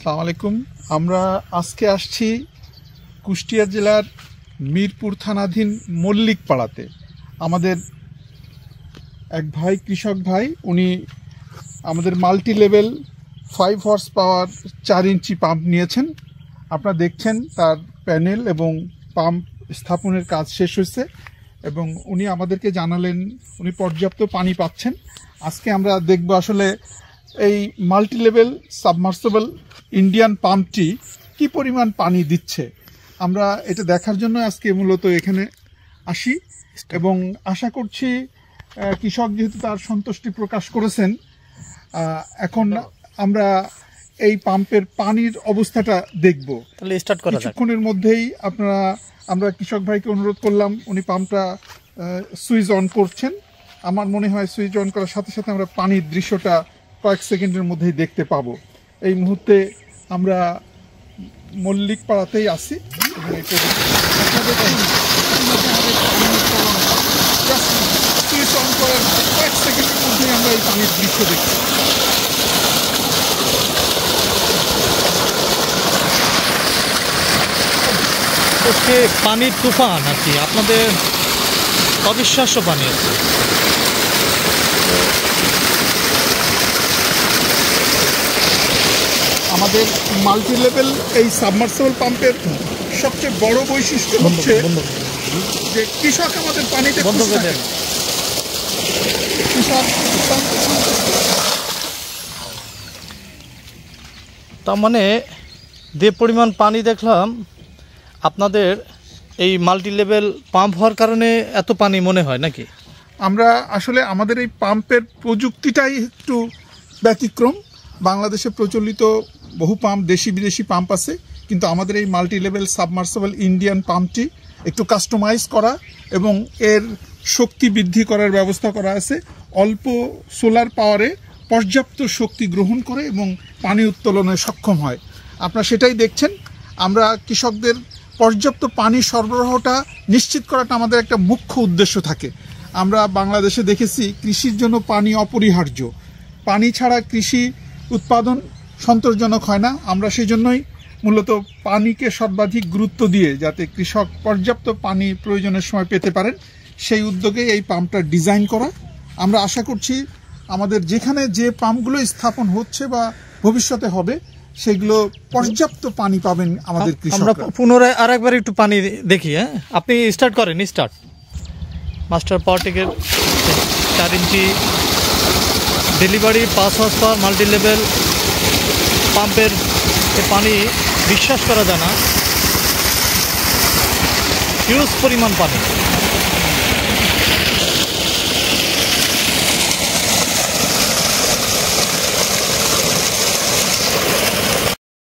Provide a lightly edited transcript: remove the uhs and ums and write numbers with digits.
আসসালামু আলাইকুম। আমরা আজকে আসছি কুষ্টিয়া জেলার মিরপুর থানাধীন মল্লিক পাড়াতে। আমাদের এক ভাই, কৃষক ভাই, উনি আমাদের মাল্টি লেভেল 5 হর্স পাওয়ার 4 ইঞ্চি পাম্প নিয়েছেন। আপনারা দেখছেন তার প্যানেল এবং পাম্প স্থাপনের কাজ শেষ হয়েছে এবং উনি আমাদেরকে জানালেন উনি পর্যাপ্ত পানি পাচ্ছেন। আজকে আমরা দেখব আসলে এই মাল্টি লেভেল সাবমার্সিবল ইন্ডিয়ান পাম্পটি কি পরিমাণ পানি দিচ্ছে। আমরা এটা দেখার জন্য আজকে মূলত এখানে আসি এবং আশা করছি কৃষক যেহেতু তার সন্তুষ্টি প্রকাশ করেছেন, এখন আমরা এই পাম্পের পানির অবস্থাটা দেখব। কিছুক্ষণের মধ্যেই আমরা কৃষক ভাইকে অনুরোধ করলাম, উনি পাম্পটা সুইচ অন করছেন। আমার মনে হয় সুইচ অন করার সাথে সাথে আমরা পানির দৃশ্যটা কয়েক সেকেন্ডের মধ্যেই দেখতে পাবো। এই মুহূর্তে আমরা মল্লিক পাড়াতেই আছি। সুইচ অন করার কয়েক সেকেন্ডের মধ্যেই আমরা এই পানির দৃশ্য দেখি। পানির তুফান আর কি, আপনাদের অবিশ্বাস্য পানি আছে। আমাদের মাল্টি লেভেল এই সাবমার্সিবল পাম্পের সবচেয়ে বড় বৈশিষ্ট্য হচ্ছে যে কৃষক আমাদের পানিতে তার মানে যে পরিমাণ পানি দেখলাম আপনাদের এই মাল্টি লেভেল পাম্প হওয়ার কারণে এত পানি মনে হয় নাকি? আমরা আসলে আমাদের এই পাম্পের প্রযুক্তিটাই একটু ব্যতিক্রম। বাংলাদেশে প্রচলিত বহু পাম্প, দেশি বিদেশি পাম্প আছে, কিন্তু আমাদের এই মাল্টি লেভেল সাবমার্সিবল ইন্ডিয়ান পাম্পটি একটু কাস্টমাইজ করা এবং এর শক্তি বৃদ্ধি করার ব্যবস্থা করা আছে। অল্প সোলার পাওয়ারে পর্যাপ্ত শক্তি গ্রহণ করে এবং পানি উত্তোলনে সক্ষম হয়। আপনারা সেটাই দেখছেন। আমরা কৃষকদের পর্যাপ্ত পানি সরবরাহটা নিশ্চিত করাটা আমাদের একটা মুখ্য উদ্দেশ্য থাকে। আমরা বাংলাদেশে দেখেছি কৃষির জন্য পানি অপরিহার্য। পানি ছাড়া কৃষি উৎপাদন সন্তোষজনক হয় না। আমরা সেই জন্যই মূলত পানিকে সর্বাধিক গুরুত্ব দিয়ে যাতে কৃষক পর্যাপ্ত পানি প্রয়োজনের সময় পেতে পারেন, সেই উদ্যোগে এই পাম্পটা ডিজাইন করা। আমরা আশা করছি আমাদের যেখানে যে পাম্পগুলো স্থাপন হচ্ছে বা ভবিষ্যতে হবে সেগুলো পর্যাপ্ত পানি পাবেন আমাদের কৃষক। আমরা পুনরায় আরেকবার একটু পানি দেখি। হ্যাঁ, আপনি স্টার্ট করেন। মাস্টার পাওয়ারটেকের 4 inch delivery 5 horse power multi level পাম্পের পানি বিশ্বাস করা যায় না, হিউজ পরিমাণ পানি।